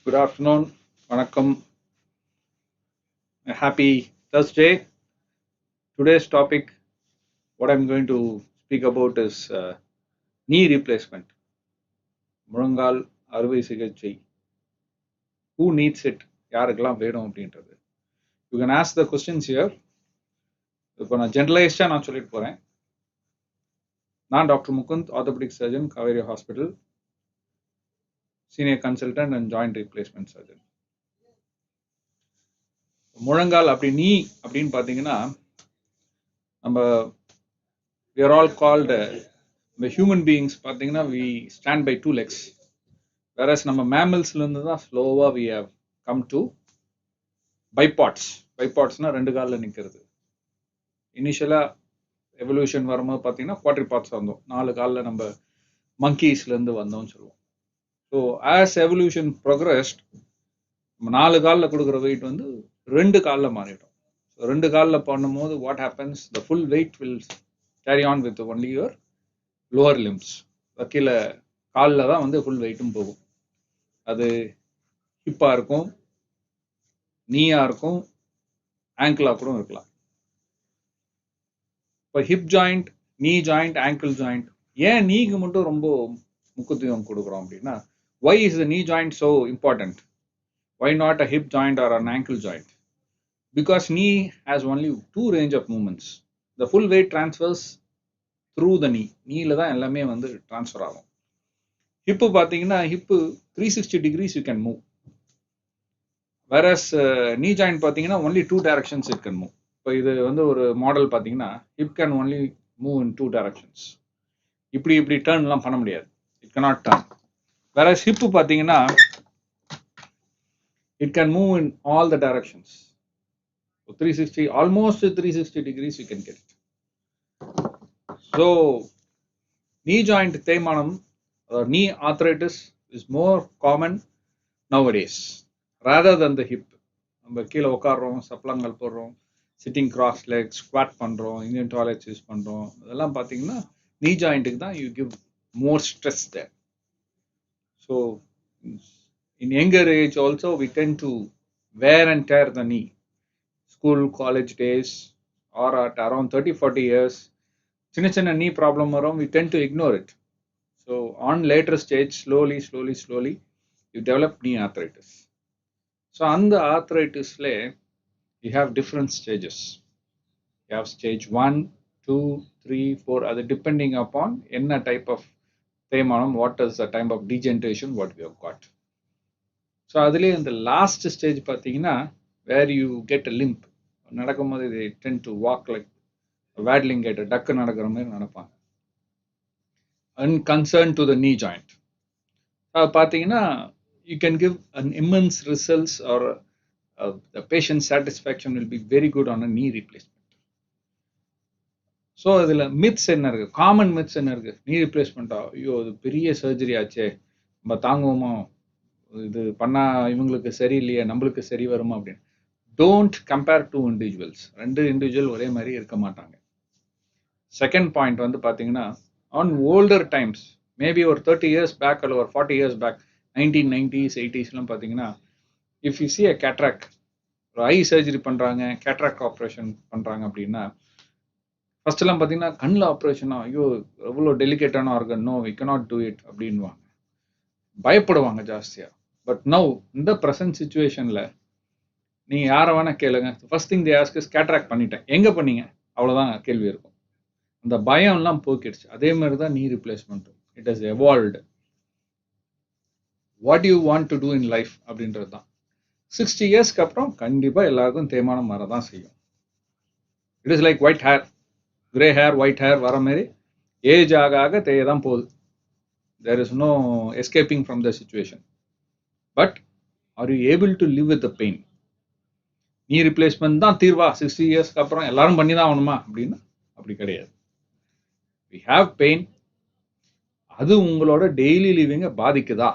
Good afternoon, Vanakkam. A happy Thursday. Today's topic, what I'm going to speak about is knee replacement. முழங்கால் அறுவை சிகிச்சை. Who needs it? யாருக்கெல்லாம் வேணும் அப்படின்றது. You can ask the questions here. இப்போ நான் ஜென்ரலைஸ்டாக நான் சொல்லிட்டு போகிறேன். நான் doctor Mukund, orthopaedic surgeon, Kaveri hospital, senior consultant and joint replacement surgeon. முழங்கால் அப்படி நீ அப்படின்னு பார்த்தீங்கன்னா நம்ம we are all called the human beings பார்த்தீங்கன்னா we stand by two legs, whereas நம்ம mammals-ல தான் ஸ்லோவா we have come to bipodsனா ரெண்டு காலில் நிற்கிறது. இனிஷியலா எவல்யூஷன் வரும்போது பார்த்தீங்கன்னா குவாட்ரிபாட்ஸ் வந்தோம், நாலு காலில் நம்ம மங்கீஸ்லேருந்து வந்தோம்னு சொல்லுவோம். ஸோ ஆஸ் எவல்யூஷன் ப்ரோக்ரஸ்ட் நம்ம நாலு காலில் கொடுக்குற வெயிட் வந்து ரெண்டு காலில் மாறிடும். ஸோ ரெண்டு காலில் பண்ணும்போது what happens, the full weight will carry on with only your lower limbs. கீழே காலில் தான் வந்து ஃபுல் வெயிட்டும் போகும். அது ஹிப்பாக இருக்கும், நீயாக இருக்கும், ஆங்கிளாக கூட இருக்கலாம். இப்போ ஹிப் ஜாயிண்ட், நீ ஜாயிண்ட், ஆங்கிள் ஜாயிண்ட், ஏன் நீக்கு மட்டும் ரொம்ப முக்கியத்துவம் கொடுக்குறோம் அப்படின்னா, why is the knee joint so important? Why not a hip joint or an ankle joint? Because knee has only two range of movements. The full weight transfers through the knee. நீல தான் எல்லாமே வந்து transfer ஆகும். Hip பார்த்தீங்கன்னா hip 360 degrees you can move. Whereas knee joint பார்த்தீங்கன்னா only two directions it can move. இப்போ இது வந்து ஒரு மாடல் பார்த்தீங்கன்னா hip can only move in two directions. இப்படி டர்ன்லாம் பண்ண முடியாது. It cannot turn. Whereas hip பார்த்தீங்கன்னா it can move in all the directions. So 360, almost 360 degrees you can get it. So knee joint தேய்மானம் or knee arthritis is more common nowadays rather than the hip. நம்ம கீழே உட்காடுறோம், சப்பளங்கள் போடுறோம், sitting cross leg, squad பண்ணுறோம், Indian toilets use பண்ணுறோம், இதெல்லாம் பார்த்தீங்கன்னா knee jointக்கு தான் you give more stress there. So in younger age also we tend to wear and tear the knee. School, college days or at around 30-40 years, சின்ன knee problem வரும், we tend to ignore it. So on later stage, slowly you develop knee arthritis. So அந்த arthritis-ல you have different stages. You have stage 1, 2, 3, 4, அது depending upon என்ன type of தேய்மானம், what is the type of degeneration what we have got. So அதுலேயே இந்த last stage பார்த்தீங்கன்னா where you get a limp. நடக்கும்போது இது tend to walk like waddling gait, duck நடக்கிற மாதிரி நடப்பாங்க. அன்கன்சர்ன் டு த நீ ஜாயிண்ட். அது பார்த்தீங்கன்னா you can give an immense results R the patient satisfaction will be very good on a knee replacement. So இதில் myths என்ன இருக்குது, காமன் மித்ஸ் என்ன இருக்குது, நீ ரீப்ளேஸ்மெண்ட்டா, ஐயோ அது பெரிய சர்ஜரி ஆச்சே, நம்ம தாங்குவோமா, இது பண்ணால் இவங்களுக்கு சரியில்லையே, நம்மளுக்கு சரி வருமா அப்படின்னு. Don't compare two individuals. ரெண்டு இண்டிவிஜுவல் ஒரே மாதிரி இருக்க மாட்டாங்க. செகண்ட் பாயிண்ட் வந்து பார்த்தீங்கன்னா ஆன் ஓல்டர் டைம்ஸ், மேபி ஒரு 30 years பேக் அல்ல ஒரு 40 years பேக், 1990s 80sலாம் பார்த்தீங்கன்னா if you see a cataract, ஒரு ஐ சர்ஜரி பண்ணுறாங்க, கேட்ராக்ட் ஆப்ரேஷன் பண்ணுறாங்க அப்படின்னா ஃபர்ஸ்ட்லாம் பார்த்தீங்கன்னா கண்ணில் ஆப்ரேஷனா, ஐயோ எவ்வளோ டெலிகேட்டான organ, no we cannot do it அப்படின்வாங்க, பயப்படுவாங்க ஜாஸ்தியாக. பட் நவ் இந்த ப்ரெசன்ட் சுச்சுவேஷனில் நீங்கள் யாரை வேணால் கேளுங்க, first thing they ask is cataract பண்ணிட்டேன், எங்கே பண்ணீங்க, அவ்வளோதான் கேள்வி இருக்கும். அந்த பயம்லாம் போக்கிடுச்சு. அதே மாதிரி தான் நீ ரிப்ளேஸ்மெண்ட்டும், it has evolved. What you want to do in life அப்படின்றது தான். 60 yearsக்கு அப்புறம் கண்டிப்பாக எல்லாருக்கும் தேய்மானம் வரதான் செய்யும். It is like white hair, grey hair, white hair வர மாதிரி ஏஜ் ஆக ஆக தேய தான் போகுது. There is no escaping from the situation. But are you able to live with the pain? Knee replacement தான் தீர்வா 60 yearsக்கு அப்புறம் எல்லாரும் பண்ணி தான் ஆகணுமா அப்படின்னா அப்படி கிடையாது. வி ஹாவ் பெயின், அது உங்களோட டெய்லி லிவிங்கை பாதிக்குதா?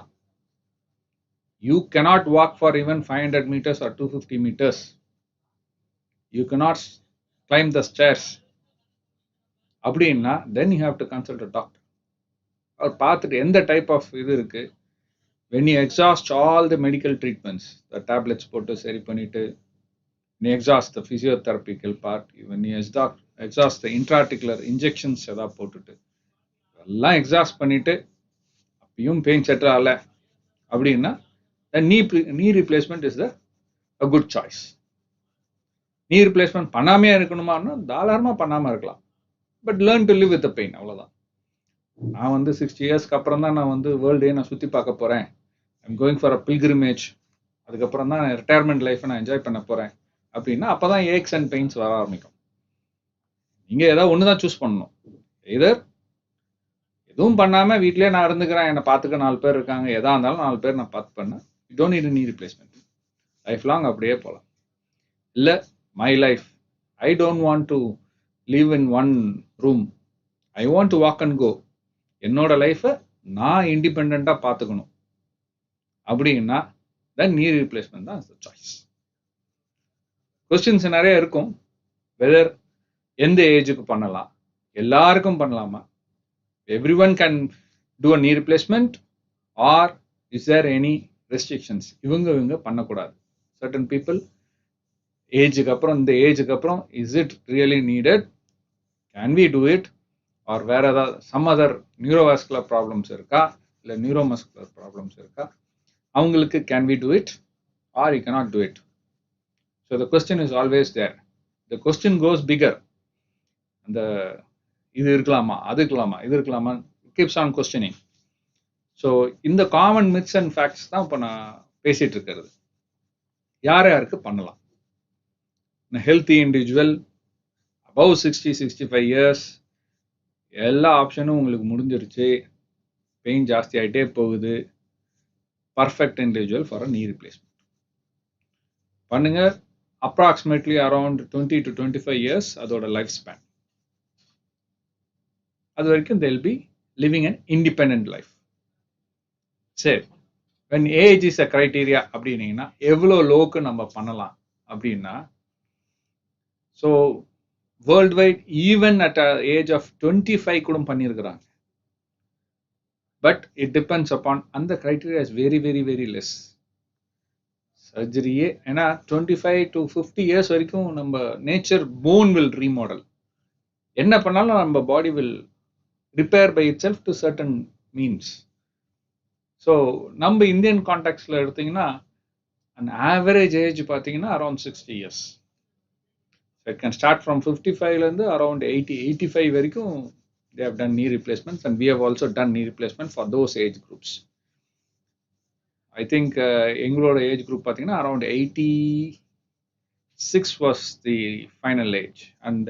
You cannot walk for even 500 meters or 250 meters. You cannot climb the stairs அப்படின்னா then you have to consult a doctor. அவர் பார்த்துட்டு எந்த டைப் ஆஃப் இது இருக்கு, when you exhaust all the medical treatments, the tablets போட்டு சரி பண்ணிட்டு, you exhaust the physiotherapeutic part, when you exhaust the intra-articular injections எதாவது போட்டுட்டு, எல்லாம் எக்ஸாஸ்ட் பண்ணிட்டு அப்பயும் பெயின் செட்டர் ஆகல அப்படின்னா knee replacement is a good choice. knee replacement பண்ணாமே இருக்கணுமான்னா தாராளமா பண்ணாம இருக்கலாம். But learn to live with pain, அவ்வளவுதான். நான் வந்து 60 இயர்ஸ்க்கு அப்புறம் தான் நான் வந்து வேர்ல்டே நான் சுற்றி பார்க்க போகிறேன், I'm going for a pilgrimage, அதுக்கப்புறம் தான் ரிட்டையர்மெண்ட் லைஃப்பை நான் என்ஜாய் பண்ண போகிறேன் அப்படின்னா அப்போ தான் ஏக்ஸ் அண்ட் பெயின்ஸ் வர ஆரம்பிக்கும். நீங்கள் ஏதாவது ஒன்று தான் சூஸ் பண்ணணும். எதர் எதுவும் பண்ணாமல் வீட்டிலே நான் இருந்துக்கிறேன், என்னை பார்த்துக்க 4 பேர் இருக்காங்க, எதாக இருந்தாலும் 4 பேர் நான் பார்த்து பண்ணேன், you don't need knee replacement, life long அப்படியே போகலாம். இல்லை my life, I don't want to live in one room, I want to walk and go, என்னோட லைஃப்பை நான் இண்டிபெண்டாக பார்த்துக்கணும் அப்படின்னா தென் knee replacement தான் சாய்ஸ். கொஸ்டின்ஸ் நிறைய இருக்கும். வெதர் எந்த ஏஜுக்கு பண்ணலாம், எல்லாருக்கும் பண்ணலாமா, every one can do a knee replacement or is there any restrictions, இவங்க பண்ணக்கூடாது. சர்டன் பீப்புள் ஏஜுக்கு அப்புறம், இந்த ஏஜுக்கு அப்புறம் is it really needed, can we do it, or வேற ஏதாவது சம் அதர் நியூரோவாஸ்குலர் ப்ராப்ளம்ஸ் இருக்கா, இல்லை நியூரோமஸ்குலர் ப்ராப்ளம்ஸ் இருக்கா, அவங்களுக்கு can we do it or you cannot do it. So the question is always there. The question goes bigger. அந்த இது இருக்கலாமா, அது இருக்கலாமா, இது இருக்கலாமா, keeps on questioning. ஸோ இந்த காமன் மித்ஸ் அண்ட் ஃபேக்ட்ஸ் தான் இப்போ நான் பேசிட்டு இருக்கிறது. யார் யாருக்கு பண்ணலாம்? ஹெல்த்தி இண்டிவிஜுவல் above 60-65 இயர்ஸ், எல்லா ஆப்ஷனும் உங்களுக்கு முடிஞ்சிருச்சு, பெயின் ஜாஸ்தி ஆகிட்டே போகுது, perfect individual for a knee replacement பண்ணுங்க. அப்ராக்சிமேட்லி அரௌண்ட் 20 to 25 இயர்ஸ் அதோட லைஃப் ஸ்பேன். அது வரைக்கும் they'll be living an independent life. சரி, when age is a criteria அப்படின்னீங்கன்னா எவ்வளோ லோக்கு நம்ம பண்ணலாம் அப்படின்னா, so world wide even at age of 25 கூட பண்ணியிருக்கிறாங்க. பட் இட் டிபெண்ட்ஸ் அப்பான், அந்த criteria is very very very less. சர்ஜரியே ஏன்னா 25 to 50 இயர்ஸ் வரைக்கும் நம்ம நேச்சர் போன் வில் ரீமாடல், என்ன பண்ணாலும் நம்ம body will repair by itself to certain means. So நம்ம இந்தியன் கான்டெக்ட்ல எடுத்தீங்கன்னா an average ஏஜ் பார்த்தீங்கன்னா around 60 years. It can start from 55 around 80-85 வரைக்கும் they have done knee replacements, and we have also done knee replacement for those age groups. I think எங்களோட age group பார்த்தீங்கன்னா around 86 was the final age, and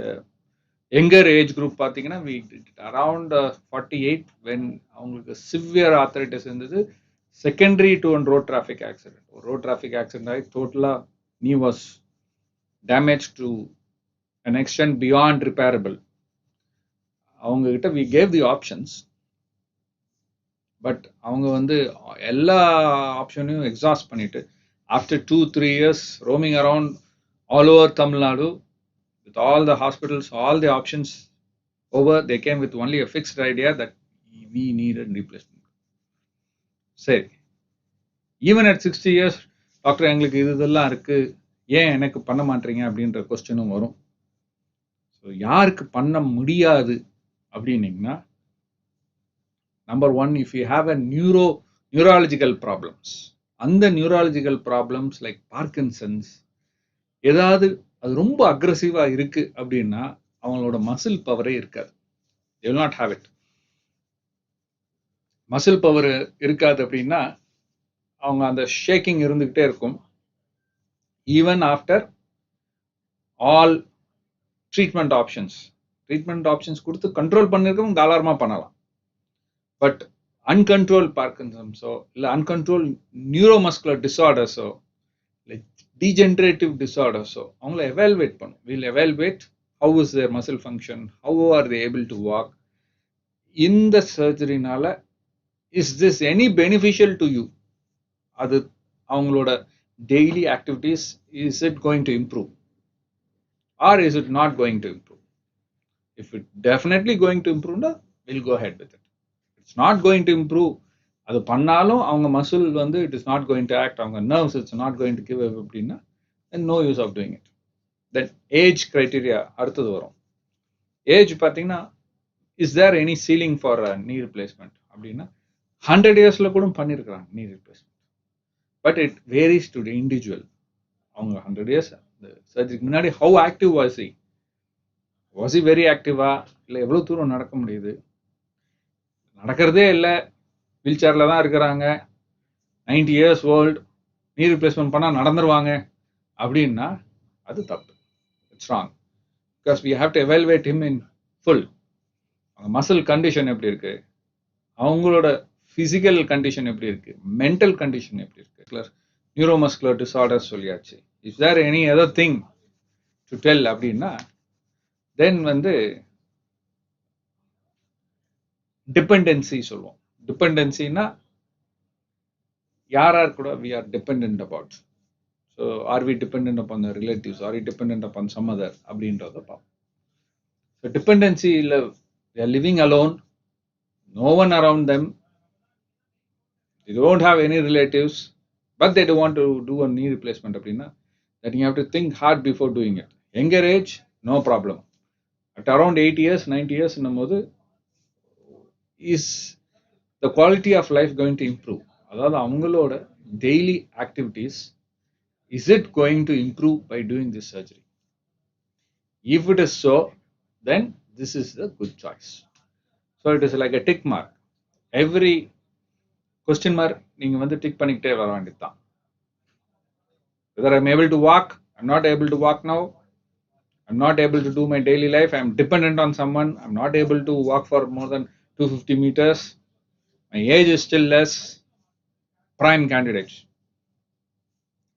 younger age group பார்த்தீங்கன்னா we did around 48 when அவங்களுக்கு severe arthritis இருந்தது, secondary to a road traffic accident. Road traffic accident ஆகி டோட்டலாக knee was damaged to an extent beyond repairable. அவங்க கிட்ட we gave the options, but அவங்க வந்து எல்லா ஆப்ஷனையும் எக்ஸாஸ்ட் பண்ணிட்டு after 2-3 years roaming around all over Tamil Nadu with all the hospitals, all the options over, they came with only a fixed idea that we needed replacement. சரி, even at 60 years doctor எங்களுக்கு இதெல்லாம் இருக்கு, ஏன் எனக்கு பண்ண மாட்டீங்க அப்படின்ற கொஸ்டினும் வரும். ஸோ யாருக்கு பண்ண முடியாது அப்படின்னீங்கன்னா, number 1, if you have a neurological problems, அந்த நியூராலஜிக்கல் ப்ராப்ளம்ஸ் லைக் பார்க்கின்சன்ஸ், ஏதாவது அது ரொம்ப அக்ரெசிவாக இருக்கு அப்படின்னா அவங்களோட மசில் பவரே இருக்காது. they will not have it. Muscle power இருக்காது அப்படின்னா அவங்க அந்த ஷேக்கிங் இருந்துகிட்டே இருக்கும். Even after all treatment options கொடுத்து கண்ட்ரோல் பண்ணிருக்கவங்க தாராளமாக பண்ணலாம். பட் அன்கண்ட்ரோல் பார்க்கின்சன்ஸோ இல்லை அன்கண்ட்ரோல் நியூரோமஸ்குலர் டிஸார்டர்ஸோ இல்லை டீஜென்ரேட்டிவ் டிஸார்டர்ஸோ அவங்கள எவால்வேட் பண்ணும். Will evaluate how is their muscle function, how are they able to walk. இந்த சர்ஜரினால is this any beneficial to you, அது அவங்களோட daily activities, is it going to improve or is it not going to improve? If it definitely going to improve, we'll go ahead with it. It's not going to improve, அது பண்ணாலும் அவங்க muscle வந்து it is not going to act, அவங்க nerves it's not going to give up அப்படின்னா no use of doing it. Then age criteria அடுத்தது வரும். Age பார்த்தீங்கன்னா is there any ceiling for knee replacement அப்படின்னா 100 இயர்ஸ்ல கூட பண்ணியிருக்கிறாங்க knee replacement. But it varies to the individual. அவங்க 100 years சர்ஜரிக்கு முன்னாடி ஹவு ஆக்டிவ் வாஸ் வெரி ஆக்டிவா, இல்லை எவ்வளோ தூரம் நடக்க முடியுது, நடக்கிறதே இல்லை, வீல் சேரில் தான் இருக்கிறாங்க, 90 இயர்ஸ் ஓல்டு, நீ ரிப்ளேஸ்மெண்ட் பண்ணால் நடந்துருவாங்க அப்படின்னா அது தப்பு. It's wrong. Because we have to evaluate him in full. அவங்க மசில் கண்டிஷன் எப்படி இருக்கு, அவங்களோட பிசிக்கல் கண்டிஷன் எப்படி இருக்கு, மென்டல் கண்டிஷன் எப்படி இருக்கு, நியூரோமஸ்குலர் டிசார்டர் சொல்லியாச்சு. Is there any other thing to tell அப்படின்னா தென் வந்து டிபெண்டன்சி சொல்லுவோம். டிபெண்டன்சின்னா யார் கூட we are depend about. So are we depend upon the relatives, or we depend upon some other அப்படின்றத பார்ப்போம். ஸோ டிபெண்டன்சி இல்லை, they are living alone, no one around them, they don't have any relatives, but they don't want to do a knee replacement அப்படின்னா that you have to think hard before doing it. Younger age, no problem. At around 8 years, 90 years போது is the quality of life going to improve? அதாவது அவங்களோட daily activities, is it going to improve by doing this surgery? If it is so, then this is the good choice. So it is like a tick mark. Every question mark நீங்க வந்து tick பண்ணிக்கிட்டே வர வேண்டியதுதான். Whether I'm able to walk, I'm not able to walk now, I'm not able to do my daily life, I'm dependent on someone, I'm not able to walk for more than 250 meters, my age is still less, prime candidates.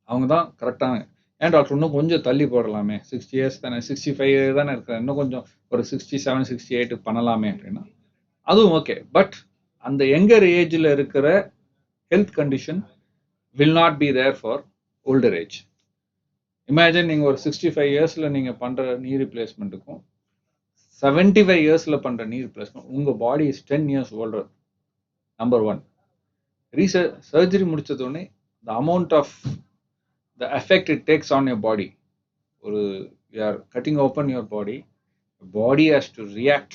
அவங்க தான் கரெக்டான. ஏன் doctor இன்னும் கொஞ்சம் தள்ளி போடலாமே, 60 years தானே, 65 தானே இருக்கிறேன், இன்னும் கொஞ்சம் ஒரு 67 68 பண்ணலாமே அப்படின்னா அதுவும் ஓகே. பட் அந்த யங்கர் ஏஜில் இருக்கிற health condition will not be there for older age. Imagine நீங்கள் ஒரு 65 இயர்ஸில் நீங்கள் பண்ணுற நீ ரிப்ளேஸ்மெண்ட்டுக்கும் 75 இயர்ஸில் பண்ணுற நீ ரிப்ளேஸ்மெண்ட், உங்கள் body is 10 years older. Number one. Surgery முடிச்சதோடனே the amount of the effect it takes on your body, you are cutting open your body, the body has to react,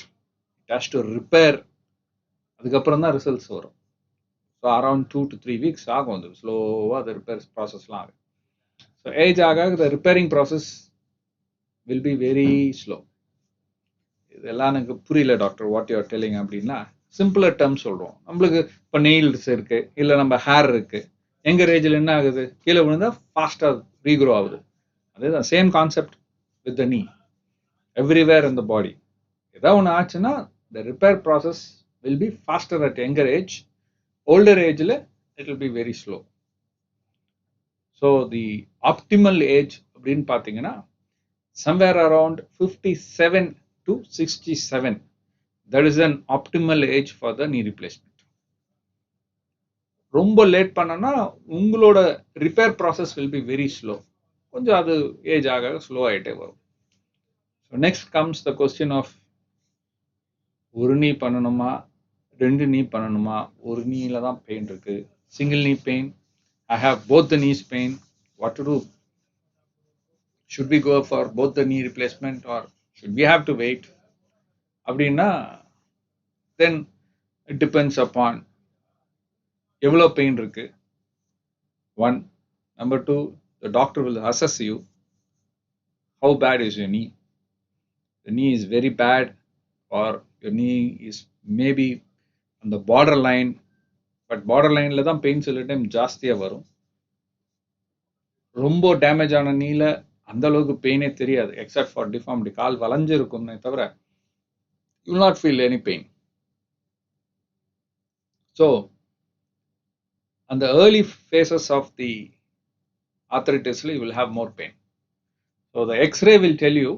it has to repair, அதுக்கப்புறம் தான் results வரும். So around 2 to 3 weeks ஆகும், அது ஸ்லோவாக அந்த repair ப்ராசஸ்லாம் ஆகும். So age ஆக the repairing process will be very slow. இதெல்லாம் எனக்கு புரியல doctor what you are telling அப்படின்னா சிம்பிளர் டேர்ம்ஸ் சொல்கிறோம். நம்மளுக்கு இப்போ நெயில்ஸ் இருக்கு, இல்லை நம்ம ஹேர் இருக்கு, எங்கள் ஏஜில் என்ன ஆகுது, கீழே விழுந்தா ஃபாஸ்ட்டாக ரீக்ரோ ஆகுது. அதேதான் சேம் கான்செப்ட் வித் த நீ, எவ்ரிவேர் இன் த பாடி. ஏதாவது ஒன்று ஆச்சுன்னா the repair process will be faster at younger age, older ஏஜில் it will be very slow. So the optimal age அப்படின்னு பார்த்தீங்கன்னா somewhere around 57 to 67, that is an optimal age for the knee replacement. ரொம்ப late பண்ணனா உங்களோட repair process will be very slow, கொஞ்சம் அது age ஆக slow ஆகிட்டே வரும். So next comes the question of ஒரு நீ பண்ணணுமா, ரெண்டு நீ பண்ணணுமா, ஒரு நீல தான் பெயின் இருக்கு, single knee pain, I have both the knees pain, what to do? should we go for both the knee replacement or should we have to wait? அப்படின்னா then it depends upon எவ்வளோ pain இருக்கு, one. Number two, the doctor will assess you, how bad is your knee. The knee is very bad or your knee is maybe on the borderline, but borderlineல தான் pain சில time ஜாஸ்தியாக வரும். ரொம்ப damage ஆன நீல அந்த அளவுக்கு பெயினே தெரியாது, எக்ஸப்ட் ஃபார் டிஃபார்மிட்டி, கால் வளைஞ்சிருக்கும்னே தவிர you will not feel any pain. So on the early phases of the arthritis you will have more pain. So the x-ray will tell you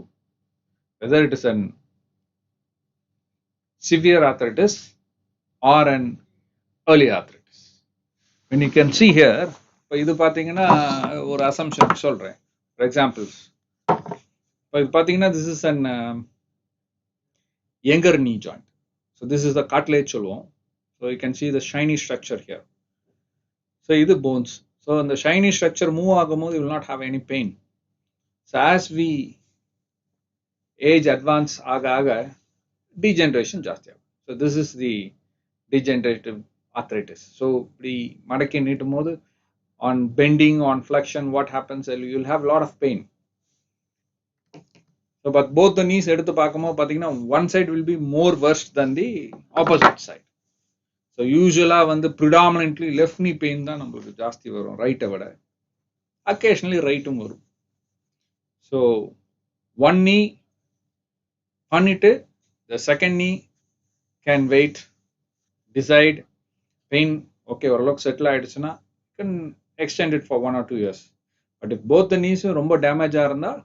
whether it is an severe arthritis or an early arthritis. When you can see here, இப்போ இது பார்த்தீங்கன்னா ஒரு assumption சொல்கிறேன், for examples. இப்போ இது பார்த்தீங்கன்னா this is an younger knee joint. So this is the cartilage சொல்லுவோம். So you can see the shiny structure here. So this is bones. So when the shiny structure move ஆகும்போது, you will not have any pain. So as we age advance ஆக degeneration ஜாஸ்தி ஆகும். So this is the degenerative arthritis. So இப்படி மடக்கி நீட்டும் போது on bending, on flexion, what happens? You will have a lot of pain. So but both the knees எடுத்து பார்க்கும்போது பார்த்தீங்கன்னா one side will be more worse than the opposite side. So usually வந்து predominantly left knee pain தான் நமக்கு ஜாஸ்தி வரும் ரைட்டை விட. Occasionally ரைட்டும் வரும். So one knee பண்ணிட்டு the second knee can wait, decide, pain okay ஓரளவுக்கு செட்டில் ஆயிடுச்சுன்னா can extend it for 1 or 2 years. But if both the knees ரொம்ப டேமேஜாக இருந்தால்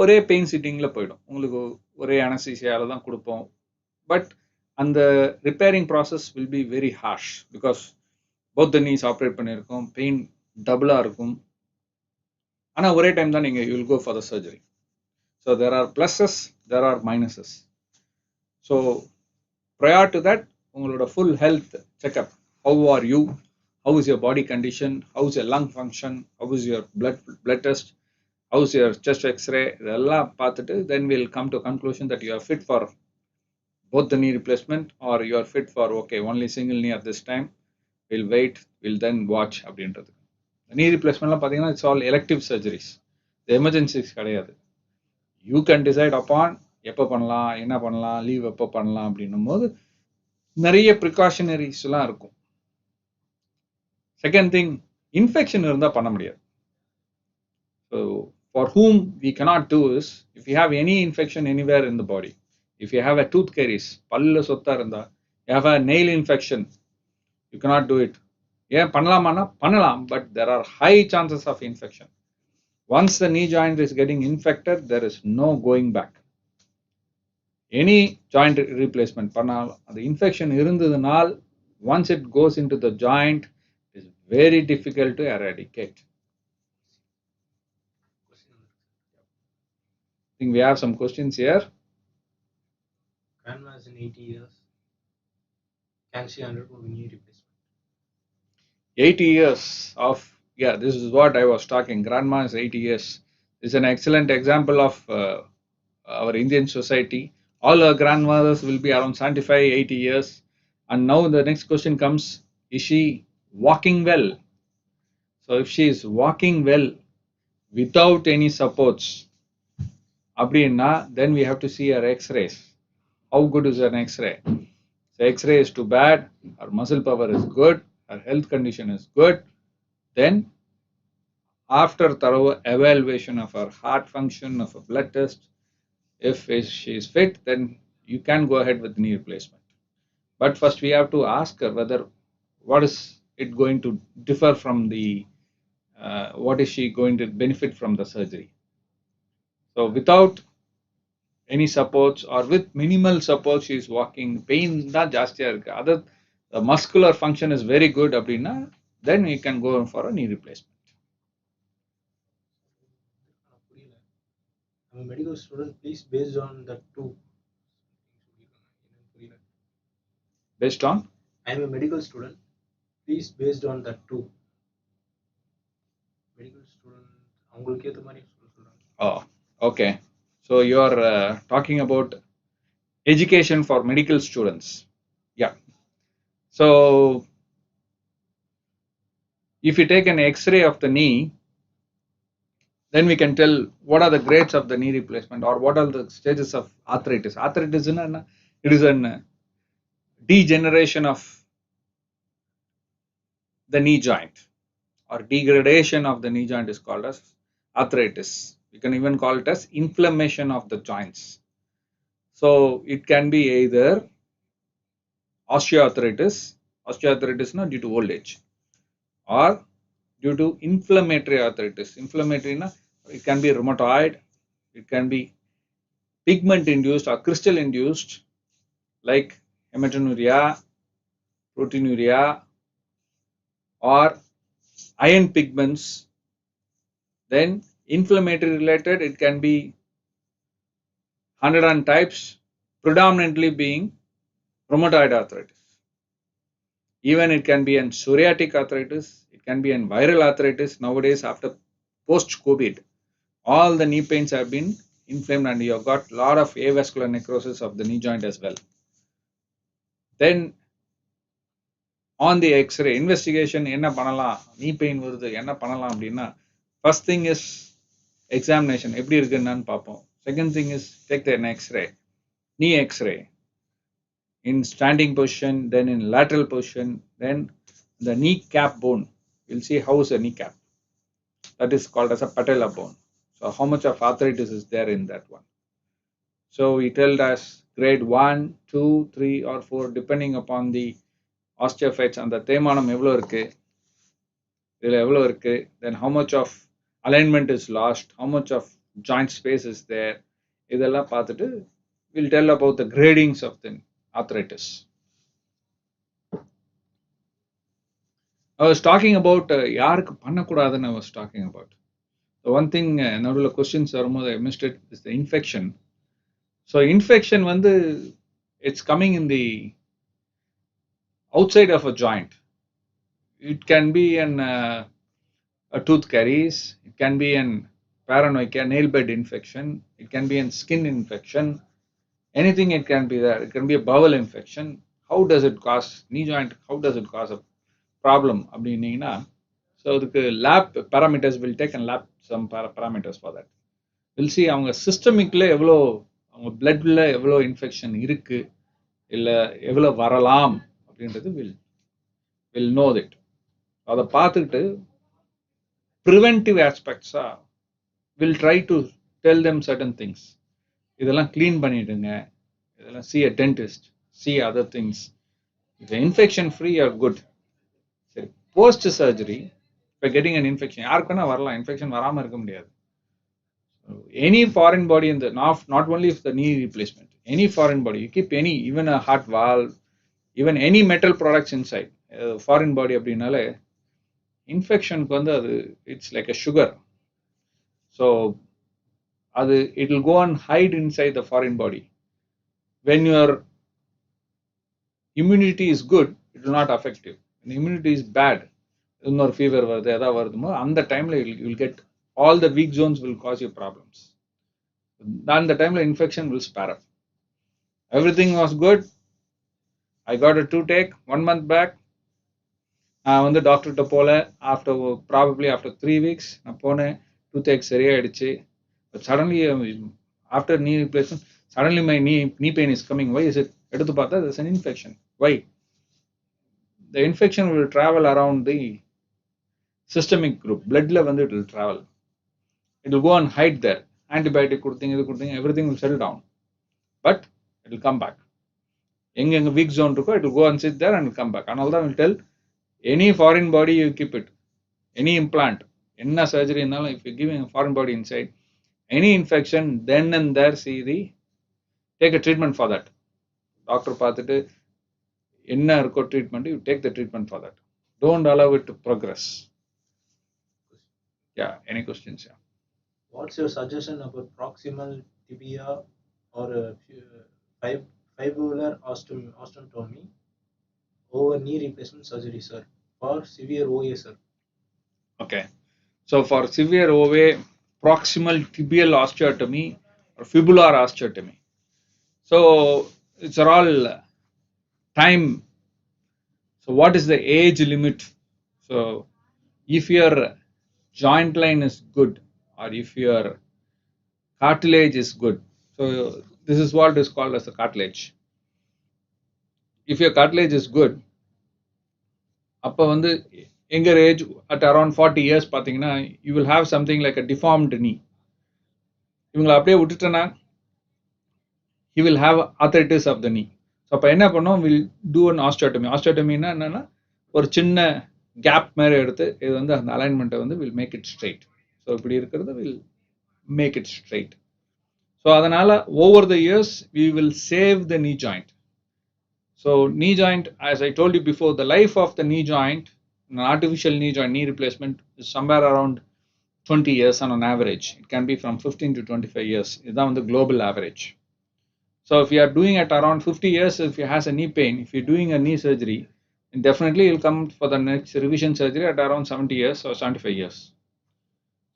ஒரே பெயின் சிட்டிங்கில் போயிடும். உங்களுக்கு ஒரே அனஸ்தீசியாவில் தான் கொடுப்போம். பட் அந்த ரிப்பேரிங் process will be very harsh because both the knees operate பண்ணியிருக்கோம். பெயின் டபுளாக இருக்கும். ஆனால் ஒரே டைம் தான் நீங்கள் you will go for the surgery. So there are pluses, there are minuses. So prior to that உங்களோட full health checkup, how are you, how is your body condition, how is your lung function, how is your blood test, how's your chest x-ray, இதெல்லாம் பார்த்துட்டு then we'll come to conclusion that you are fit for both the knee replacement or you are fit for okay only single knee at this time, we'll wait, we'll then watch அப்படின்றது. knee replacementலாம் பார்த்தீங்கன்னா it's all elective surgeries, the emergencies கிடையாது. you can decide upon எப்போ பண்ணலாம், என்ன பண்ணலாம், leave எப்போ பண்ணலாம் அப்படின்னும் போது நிறைய ப்ரிகாஷனரிஸ்லாம் இருக்கும். செகண்ட் திங், இன்ஃபெக்ஷன் இருந்தால் பண்ண முடியாது. So for whom we cannot do is if you have any infection anywhere in the body, if you have a tooth caries, பல்ல சொத்தா இருந்தா, you have a nail infection, you cannot do it. ஏன் பண்ணலாமானா பண்ணலாம், but there are high chances of infection. Once the knee joint is getting infected, there is no going back. Any joint replacement பண்ணாலும் அந்த infection இருந்ததுனால் once it goes into the joint, it is very difficult to eradicate. I think we have some questions here. Grandma is in 80 years. Can she undergo knee replacement? 80 years of, yeah, this is what I was talking. Grandma is 80 years. This is an excellent example of our Indian society. All our grandmothers will be around 75, 80 years. And now the next question comes, is she walking well? So if she is walking well without any supports, அப்படின்னா then we have to see her x-rays. How good is an x-ray? The x-ray is too bad, her muscle power is good, her health condition is good, then after thorough evaluation of her heart function, of a blood test, if she is fit, then you can go ahead with knee replacement. But first we have to ask her whether what is it going to differ from the what is she going to benefit from the surgery. So without any supports or with minimal support she is walking, pain தான் ஜாஸ்தியா இருக்கு, other the muscular function is very good அப்படின்னா then you can go for a knee replacement. I'm a medical student, please based on that too. Based on? I'm a medical student, please based on that too. Medical student அவங்களுக்கு ஏத்த மாதிரி சொல்றாங்க. Oh, okay. So you are talking about education for medical students. Yeah. So if you take an x-ray of the knee, then we can tell what are the grades of the knee replacement or what are the stages of arthritis. Arthritis is it is an degeneration of the knee joint or degradation of the knee joint is called as arthritis. You can even call it as inflammation of the joints. So it can be either osteoarthritis not due to old age, or due to inflammatory arthritis. Inflammatory, it can be rheumatoid, it can be pigment induced or crystal induced like hematuria, proteinuria, or iron pigments. Then inflammatory related, it can be 100 types, predominantly being rheumatoid arthritis. Even it can be an psoriatic arthritis, it can be an viral arthritis. Nowadays, after post-COVID, all the knee pains have been inflamed and you have got a lot of avascular necrosis of the knee joint as well. Then on the X-ray investigation, என்ன பண்ணலாம், knee pain வருது, என்ன பண்ணலாம் அப்படின்னா, first thing is examination, எப்படி இருக்குன்னு பார்ப்போம். Second thing is take the X-ray, knee X-ray, in standing position, then in lateral position, then the knee cap bone. We'll see how is the knee cap. That is called as a patella bone. So how much of arthritis is there in that one? So we tell as grade 1, 2, 3 or 4 depending upon the osteophytes and the தேய்மானம் எவ்வளோ இருக்கு, இதில் எவ்வளோ இருக்கு, then how much of alignment is lost, how much of joint space is there, இதெல்லாம் பார்த்துட்டு we'll tell about the gradings of the arthritis. I was talking about யாருக்கு பண்ணக்கூடாதுன்னு I was talking about. The one thing நடுவில் questions வரும்போது I missed it is the infection. So infection வந்து it's coming in the outside of a joint. It can be a tooth caries, it can be an paranoia, nail bed infection, it can be a skin infection, anything it can be there. It can be a bowel infection. How does it cause knee joint? How does it cause a problem? அப்படின்னீங்கன்னா, so அதுக்கு lab parameters will take and lab some parameters for that. We'll see அவங்க சிஸ்டமிக்ல எவ்வளோ, அவங்க பிளட்ல எவ்வளோ infection இருக்கு, இல்லை எவ்வளோ வரலாம் அப்படின்றது will know that. அதை பார்த்துக்கிட்டு ப்ரிவென்டிவ் ஆஸ்பெக்ட்ஸா will try to tell them certain things. இதெல்லாம் க்ளீன் பண்ணிடுங்க, இதெல்லாம் see a dentist, see other things. If infection free or good. சரி, post surgery இப்போ getting an infection யாருக்கு வேணா வரலாம், இன்ஃபெக்ஷன் வராமல் இருக்க முடியாது. Any foreign body in the not only if the knee replacement, any foreign body, you keep any, even a heart valve, even any metal products inside foreign body அப்படின்னாலே இன்ஃபெக்ஷனுக்கு வந்து அது it's like a sugar. So அது it will go and hide inside the foreign body. When your immunity is good, it will not affect you. When immunity is bad, இன்னொரு fever வருது, எதாவது வருதுமோ அந்த டைம்ல you will get all the weak zones will cause you problems. Then the time infection will spare up. Everything was good. I got a toothache 1 month back. நான் வந்து டாக்டர்கிட்ட போல, probably after 3 weeks நான் போனேன், toothache சரியாயிடுச்சு. But suddenly after knee replacement, suddenly my knee pain is coming. Why is it? எடுத்து பார்த்தா there's an infection. Why? The infection will travel around the systemic group. Bloodல வந்து it will travel. It will go and hide there. Antibiotic கொடுத்தீங்க, இது கொடுத்தீங்க, everything will settle down. But it will come back. எங்க weak zone இருக்கோ, it will go and sit there and will come back. அதனால தான் will tell any foreign body you keep it. Any implant, என்ன surgery இருந்தாலும், if you're giving a foreign body inside, any infection, then and there take a treatment for that. Doctor பார்த்துட்டு என்ன இருக்கோ treatment, you take the treatment for that. Don't allow it to progress. Yeah, any questions? Yeah. What's your suggestion about proximal tibia or fibular osteotomy over knee replacement surgery, sir, for severe OA, sir? Okay. So for severe OA, proximal tibial osteotomy or fibular osteotomy. So it's all time. So what is the age limit? So if your joint line is good or if your cartilage is good, so this is what is called as the cartilage. If your cartilage is good, அப்போ வந்து எங்கர் age at around 40 years பார்த்தீங்கன்னா you will have something like a deformed knee. இவங்களை அப்படியே விட்டுட்டேன்னா he will have arthritis of the knee. So அப்போ என்ன பண்ணோம், will do an osteotomy. Osteotomyனா என்னன்னா ஒரு சின்ன கேப் மாதிரி எடுத்து இது வந்து அந்த அலைன்மெண்ட்டை வந்து will make it straight. So இப்படி இருக்கிறது will make it straight. So அதனால over the years we will save the knee joint. So knee joint, as I told you before, the life of the knee joint, an artificial knee joint knee replacement is somewhere around 20 years on an average. It can be from 15 to 25 years. That's the global average. So if you are doing at around 50 years, if you has a knee pain, if you're doing a knee surgery, And definitely you'll come for the next revision surgery at around 70 years or 75 years.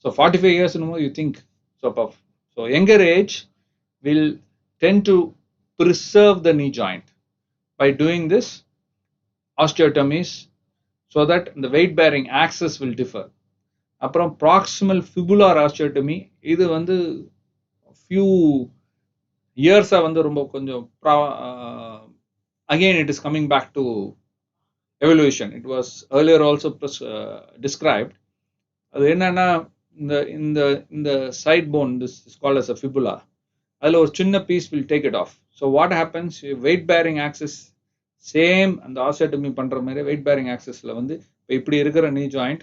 So 45 years no more you think so younger age will tend to preserve the knee joint by doing this osteotomies so that the weight bearing axis will differ. அப்புறம் proximal fibular osteotomy இது வந்து few years வந்து ரொம்ப கொஞ்சம் again it is coming back to evolution. It was earlier also described. அது என்னன்னா இந்த side bone, this is called as a fibula, அதில் ஒரு சின்ன piece will take it off. So what happens, weight bearing axis same அந்த osteotomy பண்ற மாதிரி weight bearing axisல வந்து இப்போ இப்படி இருக்கிற knee joint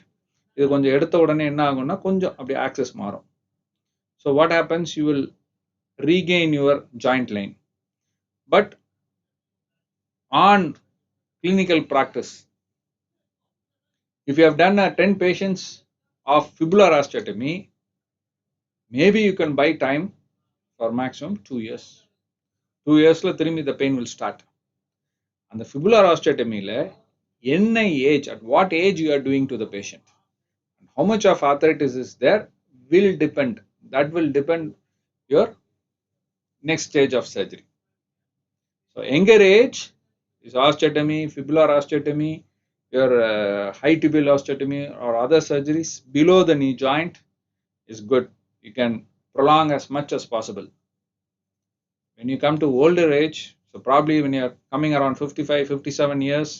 இது கொஞ்சம் எடுத்த உடனே என்ன ஆகும்னா கொஞ்சம் அப்படி axis மாறும். So what happens, you will regain your joint line. But on clinical practice, if you have done 10 patients of fibular osteotomy, maybe you can buy time for maximum 2 years. 2 yearsல திரும்பி the pain will start. And the fibular osteotomy என்ன age, at what age you are doing to the patient, and how much of arthritis is there will depend. That will depend your next stage of surgery. So younger age is osteotomy, fibular osteotomy, your high tibial osteotomy or other surgeries below the knee joint is good. You can prolong as much as possible. When you come to older age, so probably when you are coming around 55, 57 years,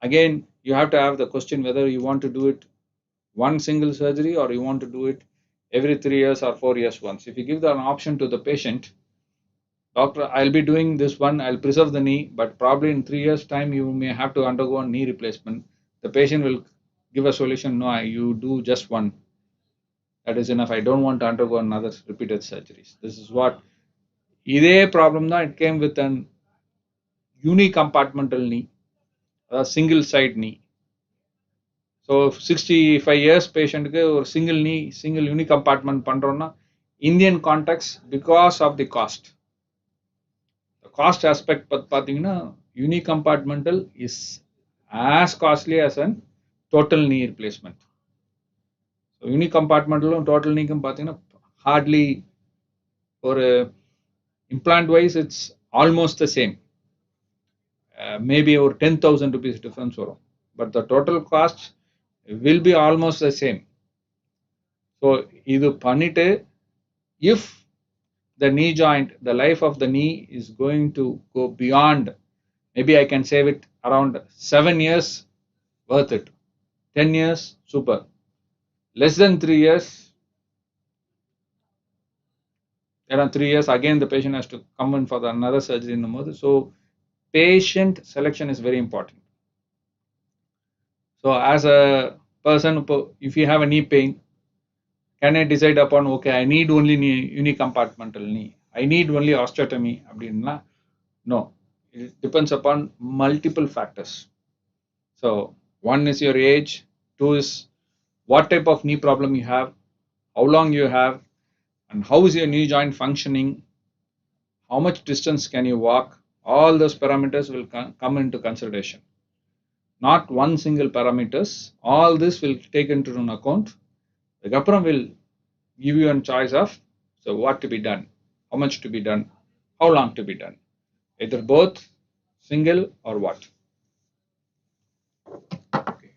again you have to have the question whether you want to do it one single surgery or you want to do it every 3 years or 4 years once. If you give an option to the patient, doctor, I'll be doing this one, I'll preserve the knee, but probably in 3 years time you may have to undergo a knee replacement. The patient will give a solution, no, you do just one, that is enough, I don't want to undergo another repeated surgeries. This is what இதே problem தான், it came with an unicompartmental knee, a single side knee. So 65 years patient க்கு ஒரு single knee, single unicompartment பண்றோம்னா Indian context, because of the cost, the cost aspect பார்த்தீங்கன்னா unicompartmental is as costly as an total knee replacement. So unicompartmental total knee பார்த்தீங்கன்னா hardly ஒரு implant wise it's almost the same. Maybe over 10,000 rupees difference வரும், but the total cost will be almost the same. So இது பண்ணிட்டு if the knee joint, the life of the knee is going to go beyond, maybe I can save it around 7 years, worth it. 10 years, super. Less than 3 years, around 3 years, again the patient has to come in for another surgery in the mother. So patient selection is very important. So as a person, if you have a knee pain, can I decide upon, okay, I need only knee, unicompartmental knee, I need only osteotomy? No, it depends upon multiple factors. So one is your age, two is what type of knee problem you have, how long you have, and how is your knee joint functioning, how much distance can you walk. All those parameters will come into consideration, not one single parameters. All this will take into an account. The Gapram will give you a choice of, so what to be done, how much to be done, how long to be done, either both, single or what. Okay.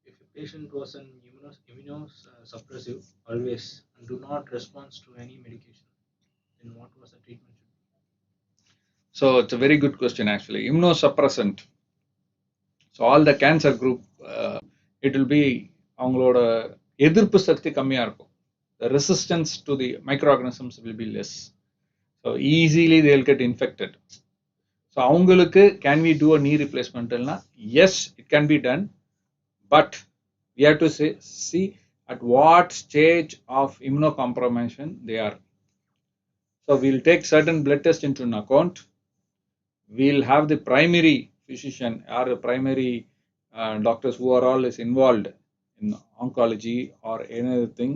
If a patient was an immunosuppressive always and do not respond to any medication, then what was the treatment? So it's a very good question actually. Immunosuppressant. So all the cancer group, it will be அவங்களோட எதிர்ப்பு சக்தி கம்மியா இருக்கும். The resistance to the microorganisms will be less. So easily they will get infected. So அவங்களுக்கு can we do a knee replacement? Yes, it can be done, but we have to see at what stage of immunocompromission they are. So we'll take certain blood tests into an account. We'll have the primary physician or the primary doctors who are all is involved in oncology or anything,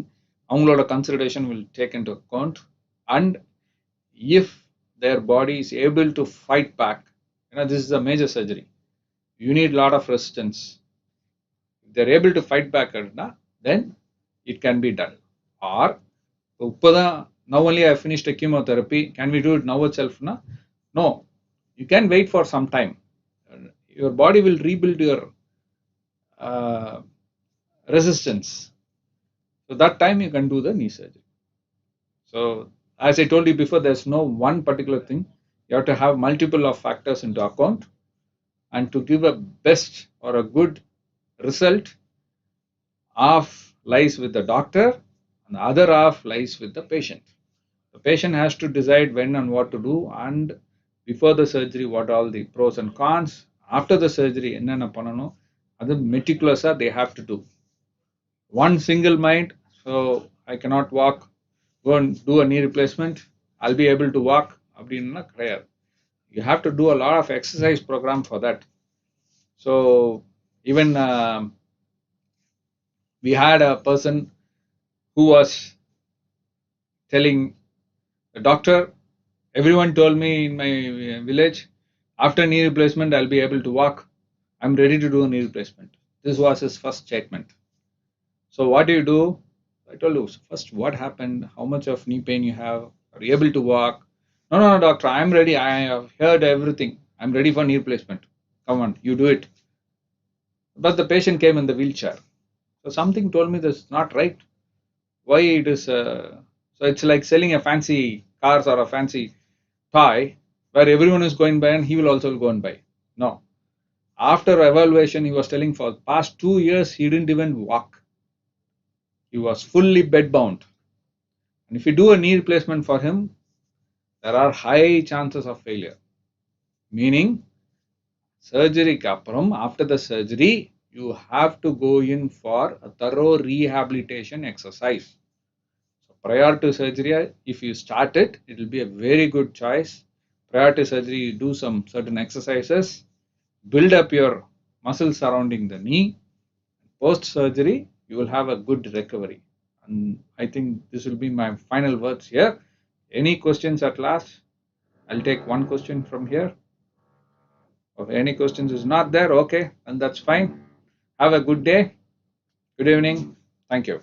அவங்களோட consideration will take into account. And if their body is able to fight back. This is a major surgery. You need a lot of resistance. If they're able to fight back, then it can be done. Or, now only I finished a chemotherapy. Can we do it now itself? No. You can wait for some time. Your body will rebuild your resistance. So that time you can do the knee surgery. So as I told you before, there's no one particular thing. You have to have multiple of factors into account, and to give a best or a good result, half lies with the doctor and the other half lies with the patient. The patient has to decide when and what to do, and before the surgery what all the pros and cons, after the surgery என்னென்ன பண்ணணும், அது meticulously they have to do. One single mind, so I cannot walk, go and do a knee replacement, I'll be able to walk அப்படின்னா கிடையாது. You have to do a lot of exercise program for that. So even we had a person who was telling the doctor, everyone told me in my village, after knee replacement I'll be able to walk, I'm ready to do a knee replacement. This was his first statement. So what do you do? I told you, first what happened, how much of knee pain you have, are you able to walk? No, doctor, I'm ready, I have heard everything, I'm ready for knee replacement, come on, you do it. But the patient came in the wheelchair. So something told me this is not right. Why it is so it's like selling a fancy cars or a fancy toy where everyone is going by and he will also go and buy. No. After evaluation, he was telling for the past 2 years he didn't even walk. He was fully bedbound. And if you do a knee replacement for him, there are high chances of failure. Meaning, surgery kapram, after the surgery, you have to go in for a thorough rehabilitation exercise. So prior to surgery, if you start it, it will be a very good choice. Prior to surgery, you do some certain exercises, build up your muscles surrounding the knee. Post surgery, you will have a good recovery. And I think this will be my final words here. Any questions at last? I'll take one question from here. If any questions is not there, okay, and that's fine. Have a good day. Good evening. Thank you.